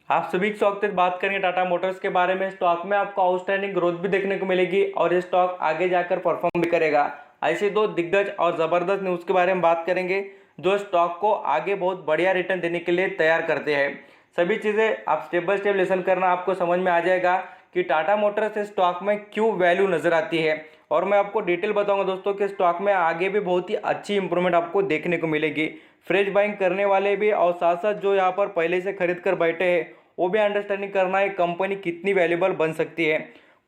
आप सभी स्टॉक से बात करेंगे टाटा मोटर्स के बारे में। स्टॉक में आपको आउटस्टैंडिंग ग्रोथ भी देखने को मिलेगी और ये स्टॉक आगे जाकर परफॉर्म भी करेगा। ऐसे दो दिग्गज और जबरदस्त न्यूज़ के बारे में बात करेंगे जो स्टॉक को आगे बहुत बढ़िया रिटर्न देने के लिए तैयार करते हैं। सभी चीज़ें आप स्टेप बाय स्टेप लेसन करना, आपको समझ में आ जाएगा कि टाटा मोटर्स से स्टॉक में क्यों वैल्यू नजर आती है। और मैं आपको डिटेल बताऊंगा दोस्तों कि स्टॉक में आगे भी बहुत ही अच्छी इंप्रूवमेंट आपको देखने को मिलेगी। फ्रेश बाइंग करने वाले भी और साथ साथ जो यहाँ पर पहले से खरीद कर बैठे हैं वो भी अंडरस्टैंडिंग करना है कंपनी कितनी वैल्यूएबल बन सकती है।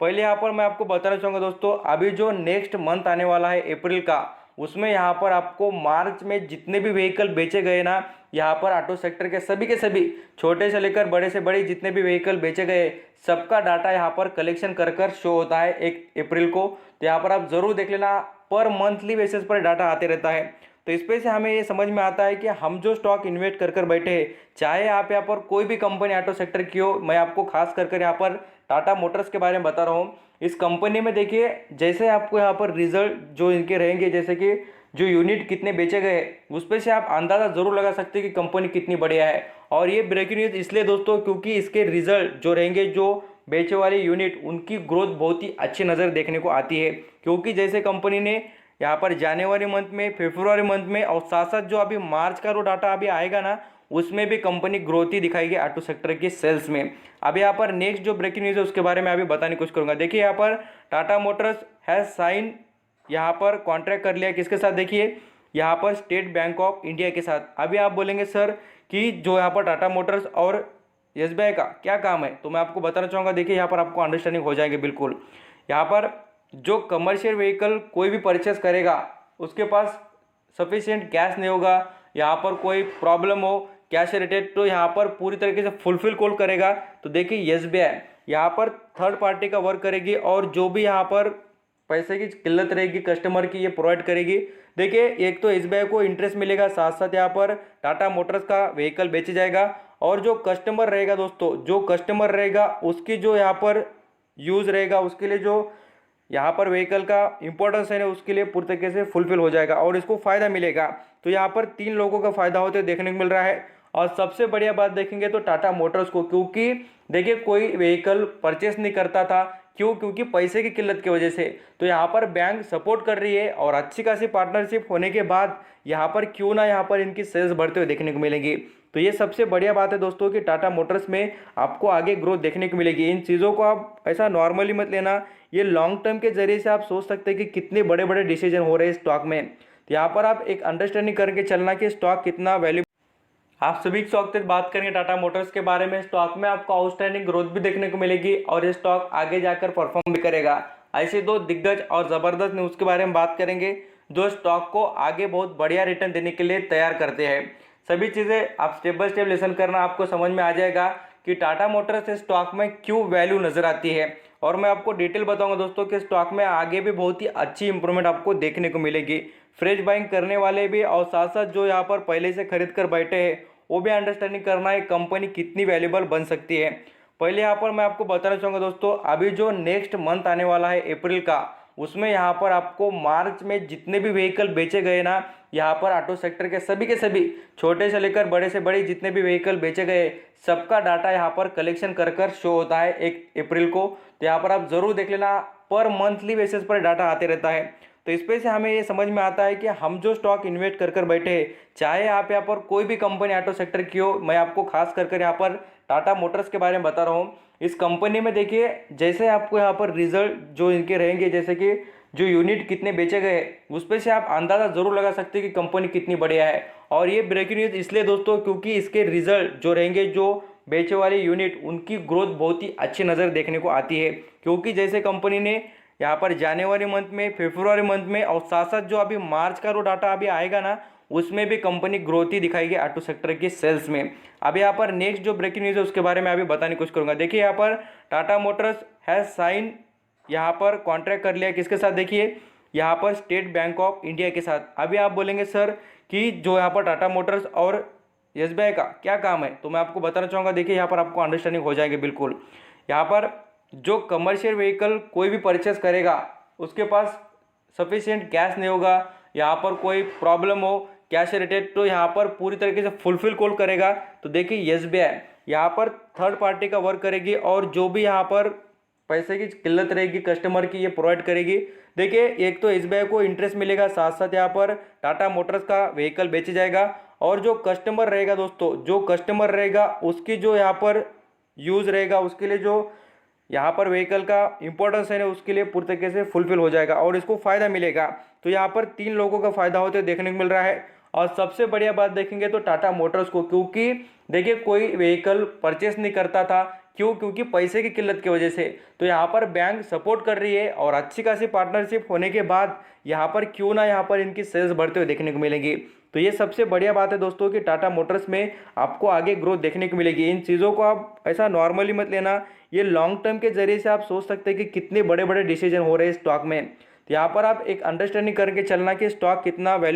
पहले यहाँ पर मैं आपको बताना चाहूँगा दोस्तों, अभी जो नेक्स्ट मंथ आने वाला है अप्रैल का, उसमें यहाँ पर आपको मार्च में जितने भी व्हीकल बेचे गए ना, यहाँ पर ऑटो सेक्टर के सभी छोटे से लेकर बड़े से बड़े जितने भी व्हीकल बेचे गए सबका डाटा यहाँ पर कलेक्शन कर कर शो होता है 1 अप्रैल को। तो यहाँ पर आप जरूर देख लेना, पर मंथली बेसिस पर डाटा आते रहता है। तो इस पे से हमें ये समझ में आता है कि हम जो स्टॉक इन्वेस्ट कर कर बैठे हैं, चाहे आप यहाँ पर कोई भी कंपनी ऑटो सेक्टर की हो, मैं आपको खास कर यहाँ पर टाटा मोटर्स के बारे में बता रहा हूँ। इस कंपनी में देखिए, जैसे आपको यहाँ पर रिजल्ट जो इनके रहेंगे, जैसे कि जो यूनिट कितने बेचे गए उस पर से आप अंदाज़ा जरूर लगा सकते हैं कि कंपनी कितनी बढ़िया है। और ये ब्रेकिंग न्यूज़ इसलिए दोस्तों क्योंकि इसके रिजल्ट जो रहेंगे, जो बेचे वाले यूनिट, उनकी ग्रोथ बहुत ही अच्छी नज़र देखने को आती है। क्योंकि जैसे कंपनी ने यहाँ पर जनवरी मंथ में, फरवरी मंथ में और साथ साथ जो अभी मार्च का जो डाटा अभी आएगा ना, उसमें भी कंपनी ग्रोथ ही दिखाएगी ऑटो सेक्टर की सेल्स में। अब यहाँ पर नेक्स्ट जो ब्रेकिंग न्यूज़ है उसके बारे में अभी बताने की कोशिश करूँगा। देखिए यहाँ पर टाटा मोटर्स हैज़ साइन यहाँ पर कॉन्ट्रैक्ट कर लिया, किसके साथ? देखिए यहाँ पर स्टेट बैंक ऑफ इंडिया के साथ। अभी आप बोलेंगे सर कि जो यहाँ पर टाटा मोटर्स और SBI का क्या काम है, तो मैं आपको बताना चाहूँगा। देखिए यहाँ पर आपको अंडरस्टैंडिंग हो जाएगी बिल्कुल। यहाँ पर जो कमर्शियल व्हीकल कोई भी परचेस करेगा उसके पास सफिशिएंट कैश नहीं होगा, यहाँ पर कोई प्रॉब्लम हो कैश रिलेटेड, तो यहाँ पर पूरी तरीके से फुलफिल कॉल करेगा। तो देखिए SBI यहाँ पर थर्ड पार्टी का वर्क करेगी और जो भी यहाँ पर पैसे की किल्लत रहेगी कस्टमर की, ये प्रोवाइड करेगी। देखिए एक तो SBI को इंटरेस्ट मिलेगा, साथ साथ यहाँ पर टाटा मोटर्स का व्हीकल बेचे जाएगा। और जो कस्टमर रहेगा दोस्तों, जो कस्टमर रहेगा उसकी जो यहाँ पर यूज़ रहेगा, उसके लिए जो यहाँ पर व्हीकल का इंपॉर्टेंस है ना, उसके लिए पूरी तरीके से फुलफिल हो जाएगा और इसको फ़ायदा मिलेगा। तो यहाँ पर 3 लोगों का फ़ायदा होते देखने को मिल रहा है। और सबसे बढ़िया बात देखेंगे तो टाटा मोटर्स को, क्योंकि देखिए कोई व्हीकल परचेस नहीं करता था, क्यों? क्योंकि पैसे की किल्लत की वजह से। तो यहाँ पर बैंक सपोर्ट कर रही है और अच्छी खासी पार्टनरशिप होने के बाद यहाँ पर क्यों ना यहाँ पर इनकी सेल्स बढ़ते हुए देखने को मिलेंगी। तो ये सबसे बढ़िया बात है दोस्तों कि टाटा मोटर्स में आपको आगे ग्रोथ देखने को मिलेगी। इन चीज़ों को आप ऐसा नॉर्मली मत लेना, ये लॉन्ग टर्म के जरिए से आप सोच सकते हैं कि कितने बड़े बड़े डिसीजन हो रहे हैं स्टॉक में। तो यहाँ पर आप एक अंडरस्टैंडिंग करके चलना कि स्टॉक कितना वैल्यू। आप सभी स्टॉक से बात करेंगे टाटा मोटर्स के बारे में। स्टॉक में आपको आउटस्टैंडिंग ग्रोथ भी देखने को मिलेगी और ये स्टॉक आगे जाकर परफॉर्म भी करेगा। ऐसे दो दिग्गज और जबरदस्त न्यूज़ के बारे में बात करेंगे जो स्टॉक को आगे बहुत बढ़िया रिटर्न देने के लिए तैयार करते हैं। सभी चीज़ें आप स्टेप बाय स्टेप लेसन करना, आपको समझ में आ जाएगा कि टाटा मोटर्स से स्टॉक में क्यों वैल्यू नजर आती है। और मैं आपको डिटेल बताऊंगा दोस्तों कि स्टॉक में आगे भी बहुत ही अच्छी इंप्रूवमेंट आपको देखने को मिलेगी। फ्रेश बाइंग करने वाले भी और साथ साथ जो यहाँ पर पहले से खरीद कर बैठे हैं वो भी अंडरस्टैंडिंग करना है कंपनी कितनी वैल्यूएबल बन सकती है। पहले यहाँ पर मैं आपको बताना चाहूँगा दोस्तों, अभी जो नेक्स्ट मंथ आने वाला है अप्रैल का, उसमें यहाँ पर आपको मार्च में जितने भी व्हीकल बेचे गए ना, यहाँ पर ऑटो सेक्टर के सभी छोटे से लेकर बड़े से बड़े जितने भी व्हीकल बेचे गए सबका डाटा यहाँ पर कलेक्शन कर कर शो होता है 1 अप्रैल को। तो यहाँ पर आप जरूर देख लेना, पर मंथली बेसिस पर डाटा आते रहता है। तो इस पे से हमें ये समझ में आता है कि हम जो स्टॉक इन्वेस्ट कर कर बैठे हैं, चाहे आप यहाँ पर कोई भी कंपनी ऑटो सेक्टर की हो, मैं आपको खास कर यहाँ पर टाटा मोटर्स के बारे में बता रहा हूँ। इस कंपनी में देखिए, जैसे आपको यहाँ पर रिजल्ट जो इनके रहेंगे, जैसे कि जो यूनिट कितने बेचे गए उस पर से आप अंदाज़ा जरूर लगा सकते हैं कि कंपनी कितनी बढ़िया है। और ये ब्रेकिंग न्यूज़ इसलिए दोस्तों क्योंकि इसके रिजल्ट जो रहेंगे, जो बेचे वाले यूनिट, उनकी ग्रोथ बहुत ही अच्छी नज़र देखने को आती है। क्योंकि जैसे कंपनी ने यहाँ पर जनवरी मंथ में, फरवरी मंथ में और साथ साथ जो अभी मार्च का जो डाटा अभी आएगा ना, उसमें भी कंपनी ग्रोथ ही दिखाएगी ऑटो सेक्टर की सेल्स में। अब यहाँ पर नेक्स्ट जो ब्रेकिंग न्यूज़ है उसके बारे में अभी बताने की कोशिश करूँगा। देखिए यहाँ पर टाटा मोटर्स हैज़ साइन यहाँ पर कॉन्ट्रैक्ट कर लिया, किसके साथ? देखिए यहाँ पर स्टेट बैंक ऑफ इंडिया के साथ। अभी आप बोलेंगे सर कि जो यहाँ पर टाटा मोटर्स और SBI का क्या काम है, तो मैं आपको बताना चाहूँगा। देखिए यहाँ पर आपको अंडरस्टैंडिंग हो जाएगी बिल्कुल। यहाँ पर जो कमर्शियल व्हीकल कोई भी परचेस करेगा उसके पास सफिशिएंट कैश नहीं होगा, यहाँ पर कोई प्रॉब्लम हो कैश रिलेटेड, तो यहाँ पर पूरी तरीके से फुलफिल कॉल करेगा। तो देखिए SBI यहाँ पर थर्ड पार्टी का वर्क करेगी और जो भी यहाँ पर पैसे की किल्लत रहेगी कस्टमर की, ये प्रोवाइड करेगी। देखिए, एक तो एसबीआई को इंटरेस्ट मिलेगा, साथ साथ यहाँ पर टाटा मोटर्स का व्हीकल बेचा जाएगा और जो कस्टमर रहेगा दोस्तों, जो कस्टमर रहेगा उसकी जो यहाँ पर यूज़ रहेगा, उसके लिए जो यहाँ पर व्हीकल का इंपॉर्टेंस है ना, उसके लिए पूरी तरीके से फुलफिल हो जाएगा और इसको फायदा मिलेगा। तो यहाँ पर 3 लोगों का फायदा होते देखने को मिल रहा है। और सबसे बढ़िया बात देखेंगे तो टाटा मोटर्स को, क्योंकि देखिए कोई व्हीकल परचेस नहीं करता था, क्यों? क्योंकि पैसे की किल्लत की वजह से। तो यहाँ पर बैंक सपोर्ट कर रही है और अच्छी खासी पार्टनरशिप होने के बाद यहाँ पर क्यों ना यहाँ पर इनकी सेल्स बढ़ते हुए देखने को मिलेंगी। तो ये सबसे बढ़िया बात है दोस्तों कि टाटा मोटर्स में आपको आगे ग्रोथ देखने को मिलेगी। इन चीज़ों को आप ऐसा नॉर्मली मत लेना, ये लॉन्ग टर्म के जरिए से आप सोच सकते हैं कि कितने बड़े बड़े डिसीजन हो रहे हैं स्टॉक में। तो यहाँ पर आप एक अंडरस्टैंडिंग करके चलना कि स्टॉक कितना वैल्यू